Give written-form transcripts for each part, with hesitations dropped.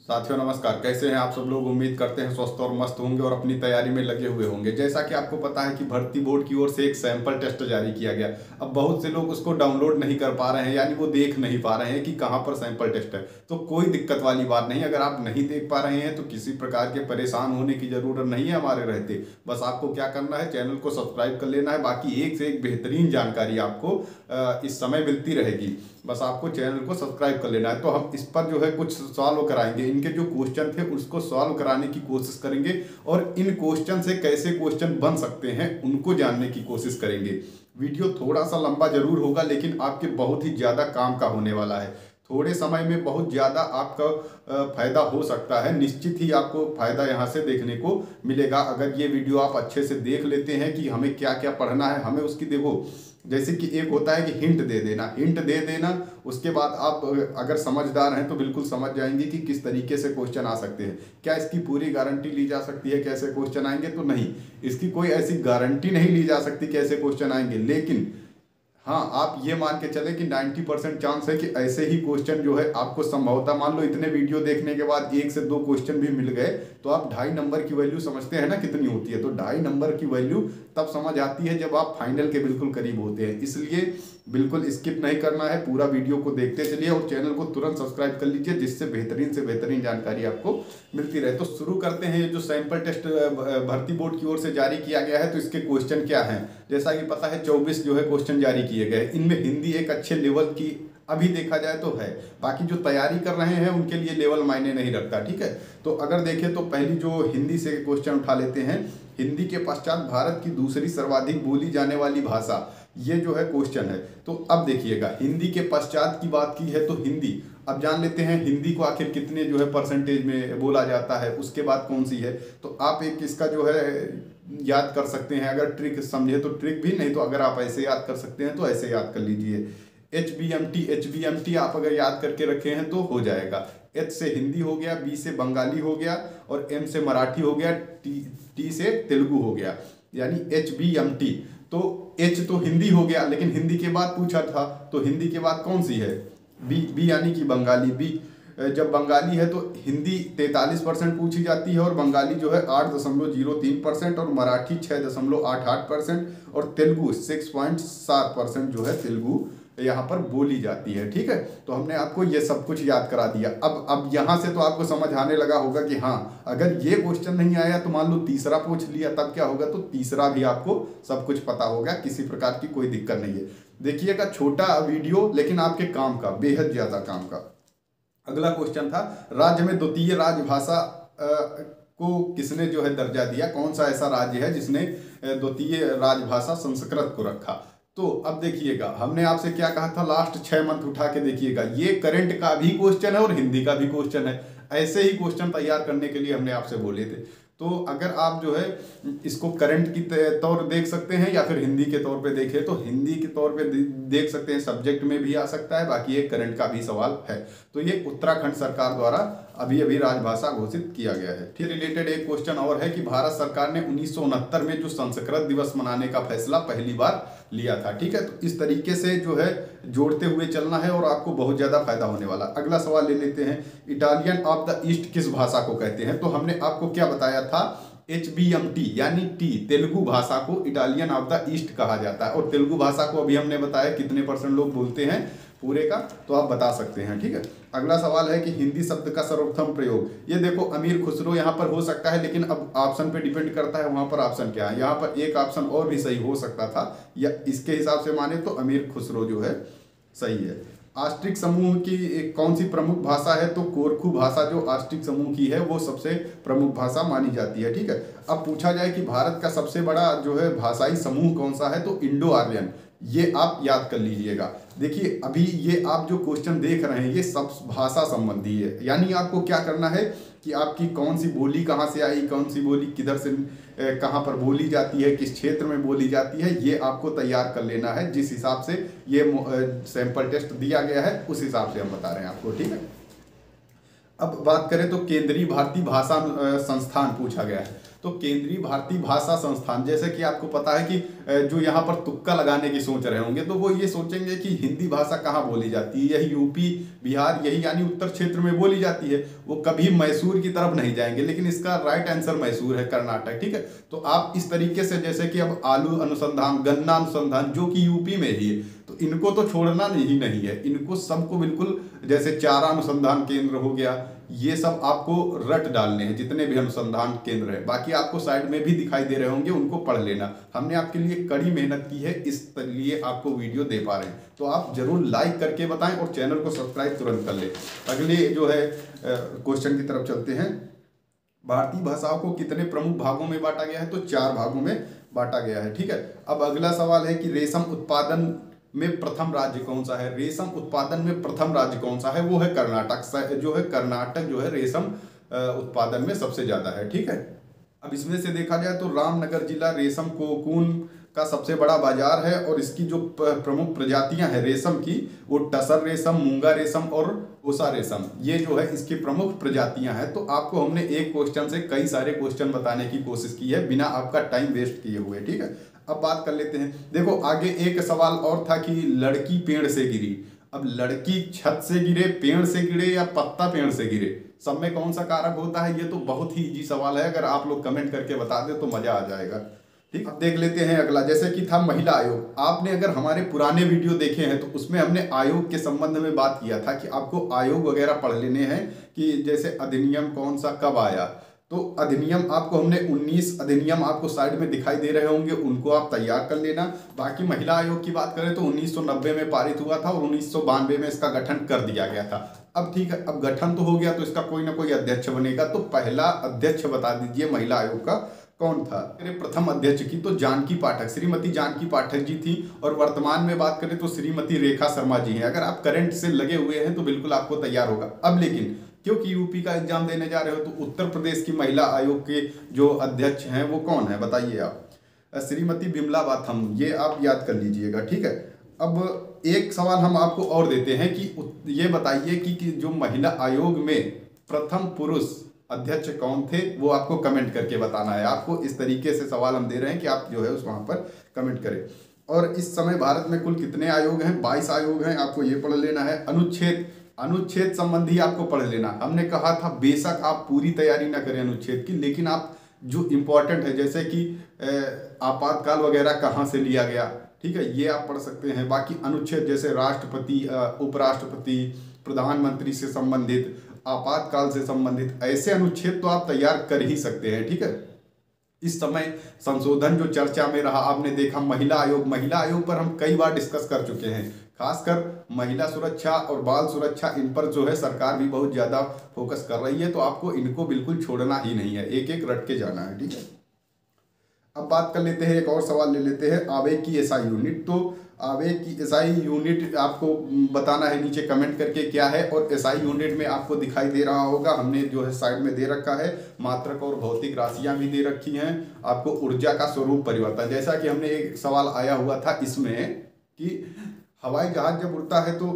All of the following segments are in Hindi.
साथियों नमस्कार। कैसे हैं आप सब लोग। उम्मीद करते हैं स्वस्थ और मस्त होंगे और अपनी तैयारी में लगे हुए होंगे। जैसा कि आपको पता है कि भर्ती बोर्ड की ओर से एक सैंपल टेस्ट जारी किया गया। अब बहुत से लोग उसको डाउनलोड नहीं कर पा रहे हैं, यानी वो देख नहीं पा रहे हैं कि कहाँ पर सैंपल टेस्ट है। तो कोई दिक्कत वाली बात नहीं, अगर आप नहीं देख पा रहे हैं तो किसी प्रकार के परेशान होने की जरूरत नहीं है हमारे रहते। बस आपको क्या करना है, चैनल को सब्सक्राइब कर लेना है। बाकी एक से एक बेहतरीन जानकारी आपको इस समय मिलती रहेगी। बस आपको चैनल को सब्सक्राइब कर लेना है। तो हम इस पर जो है कुछ सॉल्व कराएंगे, इनके जो क्वेश्चन थे उसको सॉल्व कराने की कोशिश करेंगे और इन क्वेश्चन से कैसे क्वेश्चन बन सकते हैं उनको जानने की कोशिश करेंगे। वीडियो थोड़ा सा लंबा जरूर होगा लेकिन आपके बहुत ही ज़्यादा काम का होने वाला है। थोड़े समय में बहुत ज़्यादा आपका फायदा हो सकता है। निश्चित ही आपको फायदा यहाँ से देखने को मिलेगा अगर ये वीडियो आप अच्छे से देख लेते हैं कि हमें क्या क्या पढ़ना है। हमें उसकी देखो, जैसे कि एक होता है कि हिंट दे देना, उसके बाद आप अगर समझदार हैं तो बिल्कुल समझ जाएंगे कि किस तरीके से क्वेश्चन आ सकते हैं। क्या इसकी पूरी गारंटी ली जा सकती है कैसे क्वेश्चन आएंगे? तो नहीं, इसकी कोई ऐसी गारंटी नहीं ली जा सकती कैसे क्वेश्चन आएंगे। लेकिन हाँ, आप ये मान के चले कि 90% चांस है कि ऐसे ही क्वेश्चन जो है आपको संभवतः, मान लो इतने वीडियो देखने के बाद एक से दो क्वेश्चन भी मिल गए तो आप 2.5 नंबर की वैल्यू समझते हैं ना कितनी होती है। तो 2.5 नंबर की वैल्यू तब समझ आती है जब आप फाइनल के बिल्कुल करीब होते हैं। इसलिए बिल्कुल स्किप नहीं करना है, पूरा वीडियो को देखते चलिए और चैनल को तुरंत सब्सक्राइब कर लीजिए जिससे बेहतरीन से बेहतरीन जानकारी आपको मिलती रहे। तो शुरू करते हैं। ये जो सैंपल टेस्ट भर्ती बोर्ड की ओर से जारी किया गया है तो इसके क्वेश्चन क्या हैं। जैसा कि पता है 24 जो है क्वेश्चन जारी किए गए। इनमें हिंदी एक अच्छे लेवल की अभी देखा जाए तो है, बाकी जो तैयारी कर रहे हैं उनके लिए लेवल मायने नहीं रखता। ठीक है, तो अगर देखें तो पहली जो हिंदी से क्वेश्चन उठा लेते हैं। हिंदी के पश्चात भारत की दूसरी सर्वाधिक बोली जाने वाली भाषा, ये जो है क्वेश्चन है। तो अब देखिएगा, हिंदी के पश्चात की बात की है तो हिंदी, अब जान लेते हैं हिंदी को आखिर कितने जो है परसेंटेज में बोला जाता है, उसके बाद कौन सी है। तो आप एक इसका जो है याद कर सकते हैं। अगर ट्रिक समझे तो ट्रिक भी, नहीं तो अगर आप ऐसे याद कर सकते हैं तो ऐसे याद कर लीजिए। एच बी एम टी आप अगर याद करके रखे हैं तो हो जाएगा। एच से हिंदी हो गया, बी से बंगाली हो गया और एम से मराठी हो गया, टी से तेलुगु हो गया, यानी HBMT। तो एच तो हिंदी हो गया, लेकिन हिंदी के बाद पूछा था तो हिंदी के बाद कौन सी है? बी यानी कि बंगाली। बी जब बंगाली है तो हिंदी 43% पूछी जाती है और बंगाली जो है 8.03% और मराठी 6.88% और तेलुगु 6.7% जो है तेलुगु यहाँ पर बोली जाती है। ठीक है, तो हमने आपको ये सब कुछ याद करा दिया। अब यहाँ से तो आपको समझ आने लगा होगा कि हाँ, अगर ये क्वेश्चन नहीं आया तो मान लो तीसरा पूछ लिया तब क्या होगा। तो तीसरा भी आपको सब कुछ पता होगा, किसी प्रकार की कोई दिक्कत नहीं है। देखिएगा, छोटा वीडियो लेकिन आपके काम का, बेहद ज्यादा काम का। अगला क्वेश्चन था, राज्य में द्वितीय राजभाषा को किसने जो है दर्जा दिया? कौन सा ऐसा राज्य है जिसने द्वितीय राजभाषा संस्कृत को रखा? तो अब देखिएगा, हमने आपसे क्या कहा था, लास्ट 6 मंथ उठा के देखिएगा। ये करंट का भी क्वेश्चन है और हिंदी का भी क्वेश्चन है। ऐसे ही क्वेश्चन तैयार करने के लिए हमने आपसे बोले थे। तो अगर आप जो है इसको करंट की तौर देख सकते हैं या फिर हिंदी के तौर पे देखें तो हिंदी के तौर पे देख सकते हैं, सब्जेक्ट में भी आ सकता है। बाकी एक करंट का भी सवाल है। तो ये उत्तराखंड सरकार द्वारा अभी अभी राजभाषा घोषित किया गया है। फिर रिलेटेड एक क्वेश्चन और है कि भारत सरकार ने 1969 में जो संस्कृत दिवस मनाने का फैसला पहली बार लिया था। ठीक है, तो इस तरीके से जो है जोड़ते हुए चलना है और आपको बहुत ज्यादा फायदा होने वाला। अगला सवाल ले लेते हैं, इटालियन ऑफ द ईस्ट किस भाषा को कहते हैं? तो हमने आपको क्या बताया था, HBMT यानी टी, तेलुगु भाषा को इटालियन ऑफ द ईस्ट कहा जाता है। और तेलुगु भाषा को अभी हमने बताया कितने % लोग बोलते हैं पूरे का, तो आप बता सकते हैं। ठीक है, अगला सवाल है कि हिंदी शब्द का सर्वप्रथम प्रयोग। ये देखो, अमीर खुसरो यहाँ पर हो सकता है, लेकिन अब ऑप्शन पे डिपेंड करता है वहां पर ऑप्शन क्या है। यहाँ पर एक ऑप्शन और भी सही हो सकता था, या इसके हिसाब से माने तो अमीर खुसरो जो है सही है। आस्ट्रिक समूह की कौन सी प्रमुख भाषा है? तो कोरकू भाषा जो आस्ट्रिक समूह की है वो सबसे प्रमुख भाषा मानी जाती है। ठीक है, अब पूछा जाए कि भारत का सबसे बड़ा जो है भाषाई समूह कौन सा है? तो इंडो आर्यन। ये आप याद कर लीजिएगा। देखिए, अभी ये आप जो क्वेश्चन देख रहे हैं ये सब भाषा संबंधी है, यानी आपको क्या करना है कि आपकी कौन सी बोली कहाँ से आई, कौन सी बोली किधर से कहाँ पर बोली जाती है, किस क्षेत्र में बोली जाती है, ये आपको तैयार कर लेना है। जिस हिसाब से ये सैंपल टेस्ट दिया गया है उस हिसाब से हम बता रहे हैं आपको। ठीक है, अब बात करें तो केंद्रीय भारतीय भाषा संस्थान पूछा गया है। तो केंद्रीय भारतीय भाषा संस्थान, जैसे कि आपको पता है कि जो यहाँ पर तुक्का लगाने की सोच रहे होंगे तो वो ये सोचेंगे कि हिंदी भाषा कहाँ बोली जाती है, यही यूपी बिहार यही यानी उत्तर क्षेत्र में बोली जाती है। वो कभी मैसूर की तरफ नहीं जाएंगे, लेकिन इसका राइट आंसर मैसूर है, कर्नाटक। ठीक है, तो आप इस तरीके से, जैसे कि अब आलू अनुसंधान, गन्ना अनुसंधान जो कि यूपी में ही है, तो इनको तो छोड़ना नहीं है, इनको सबको बिल्कुल, जैसे चारा अनुसंधान केंद्र हो गया, ये सब आपको रट डालने हैं जितने भी अनुसंधान केंद्र है। बाकी आपको साइड में भी दिखाई दे रहे होंगे, उनको पढ़ लेना। हमने आपके लिए कड़ी मेहनत की है, इसलिए आपको वीडियो दे पा रहे हैं। तो आप जरूर लाइक करके बताएं और चैनल को सब्सक्राइब तुरंत कर ले। अगले जो है क्वेश्चन की तरफ चलते हैं। भारतीय भाषाओं को कितने प्रमुख भागों में बांटा गया है? तो 4 भागों में बांटा गया है। ठीक है, अब अगला सवाल है कि रेशम उत्पादन में प्रथम राज्य कौन सा है? रेशम उत्पादन में प्रथम राज्य कौन सा है? वो है कर्नाटक। जो है कर्नाटक जो है रेशम उत्पादन में सबसे ज्यादा है। ठीक है, अब इसमें से देखा जाए तो रामनगर जिला रेशम कोकून का सबसे बड़ा बाजार है, और इसकी जो प्रमुख प्रजातियां हैं रेशम की, वो टसर रेशम, मूंगा रेशम और कोसा रेशम, ये जो है इसकी प्रमुख प्रजातियां हैं। तो आपको हमने एक क्वेश्चन से कई सारे क्वेश्चन बताने की कोशिश की है, बिना आपका टाइम वेस्ट किए हुए। ठीक है, अब बात कर लेते हैं। देखो आगे एक सवाल और था कि लड़की पेड़ से गिरी। अब लड़की छत से गिरे, पेड़ से गिरे या पत्ता पेड़ से गिरे, सब में कौन सा कारक होता है? ये तो बहुत ही इजी सवाल है, अगर आप लोग कमेंट करके बता दे तो मजा आ जाएगा। ठीक, अब देख लेते हैं अगला, जैसे कि था महिला आयोग। आपने अगर हमारे पुराने वीडियो देखे हैं तो उसमें हमने आयोग के संबंध में बात किया था कि आपको आयोग वगैरह पढ़ लेने हैं, कि जैसे अधिनियम कौन सा कब आया। तो अधिनियम आपको हमने 19 अधिनियम आपको साइड में दिखाई दे रहे होंगे, उनको आप तैयार कर लेना। बाकी महिला आयोग की बात करें तो 1990 में पारित हुआ था और 1992 में इसका गठन कर दिया गया था। अब ठीक है, अब गठन तो हो गया तो इसका कोई ना कोई अध्यक्ष बनेगा। तो पहला अध्यक्ष बता दीजिए महिला आयोग का कौन था? प्रथम अध्यक्ष की तो जानकी पाठक, श्रीमती जानकी पाठक जी थी। और वर्तमान में बात करें तो श्रीमती रेखा शर्मा जी हैं। अगर आप करंट से लगे हुए हैं तो बिल्कुल आपको तैयार होगा। अब लेकिन क्योंकि यूपी का एग्जाम देने जा रहे हो तो उत्तर प्रदेश की महिला आयोग के जो अध्यक्ष हैं वो कौन है बताइए आप? श्रीमती बिमला बाथम, ये आप याद कर लीजिएगा। ठीक है, अब एक सवाल हम आपको और देते हैं कि ये बताइए कि जो महिला आयोग में प्रथम पुरुष अध्यक्ष कौन थे, वो आपको कमेंट करके बताना है। आपको इस तरीके से सवाल हम दे रहे हैं कि आप जो है उस वहां पर कमेंट करें। और इस समय भारत में कुल कितने आयोग हैं? 22 आयोग हैं, आपको ये पढ़ लेना है। अनुच्छेद संबंधी आपको पढ़ लेना। हमने कहा था बेशक आप पूरी तैयारी ना करें अनुच्छेद की, लेकिन आप जो इम्पोर्टेंट है जैसे कि आपातकाल वगैरह कहाँ से लिया गया, ठीक है, ये आप पढ़ सकते हैं। बाकी अनुच्छेद जैसे राष्ट्रपति, उपराष्ट्रपति, प्रधानमंत्री से संबंधित, आपातकाल से संबंधित, ऐसे अनुच्छेद तो आप तैयार कर ही सकते हैं। ठीक है, इस समय संशोधन जो चर्चा में रहा, आपने देखा महिला आयोग पर हम कई बार डिस्कस कर चुके हैं। खासकर महिला सुरक्षा और बाल सुरक्षा, इन पर जो है सरकार भी बहुत ज़्यादा फोकस कर रही है। तो आपको इनको बिल्कुल छोड़ना ही नहीं है, एक एक रट के जाना है। ठीक है, अब बात कर लेते हैं, एक और सवाल ले लेते हैं, आवेग की एसआई यूनिट। तो आवेग की एसआई यूनिट आपको बताना है नीचे कमेंट करके क्या है। और एसआई यूनिट में आपको दिखाई दे रहा होगा, हमने जो है साइड में दे रखा है, मात्रक और भौतिक राशियां भी दे रखी हैं। आपको ऊर्जा का स्वरूप परिवर्तन, जैसा कि हमने एक सवाल आया हुआ था इसमें कि हवाई जहाज जब उड़ता है तो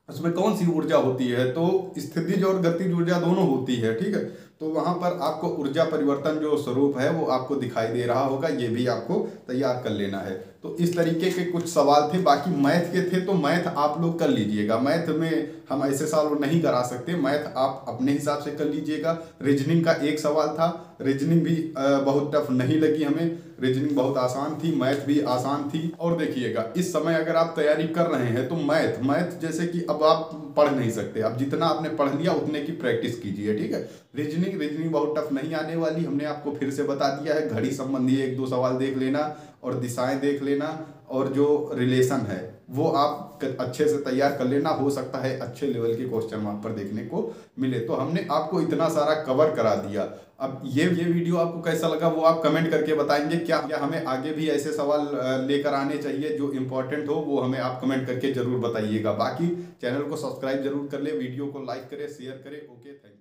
उसमें कौन सी ऊर्जा होती है? तो स्थितिज और गतिज ऊर्जा दोनों होती है। ठीक है, तो वहां पर आपको ऊर्जा परिवर्तन जो स्वरूप है वो आपको दिखाई दे रहा होगा, ये भी आपको तैयार कर लेना है। तो इस तरीके के कुछ सवाल थे। बाकी मैथ के थे तो मैथ आप लोग कर लीजिएगा, मैथ में हम ऐसे सवाल नहीं करा सकते, मैथ आप अपने हिसाब से कर लीजिएगा। रीजनिंग का एक सवाल था, रीजनिंग भी बहुत टफ नहीं लगी हमें, रीजनिंग बहुत आसान थी, मैथ भी आसान थी। और देखिएगा इस समय अगर आप तैयारी कर रहे हैं तो मैथ जैसे कि अब आप पढ़ नहीं सकते, अब जितना आपने पढ़ लिया उतने की प्रैक्टिस कीजिए। ठीक है, रीजनिंग बहुत टफ नहीं आने वाली, हमने आपको फिर से बता दिया है। घड़ी संबंधी 1-2 सवाल देख लेना और दिशाएं देख लेना, और जो रिलेशन है वो आप अच्छे से तैयार कर लेना। हो सकता है अच्छे लेवल के क्वेश्चन वहां पर देखने को मिले। तो हमने आपको इतना सारा कवर करा दिया। अब ये वीडियो आपको कैसा लगा वो आप कमेंट करके बताएंगे। क्या हमें आगे भी ऐसे सवाल लेकर आने चाहिए जो इम्पोर्टेंट हो, वो हमें आप कमेंट करके जरूर बताइएगा। बाकी चैनल को सब्सक्राइब जरूर कर ले, वीडियो को लाइक करें, शेयर करें। Okay, thank you.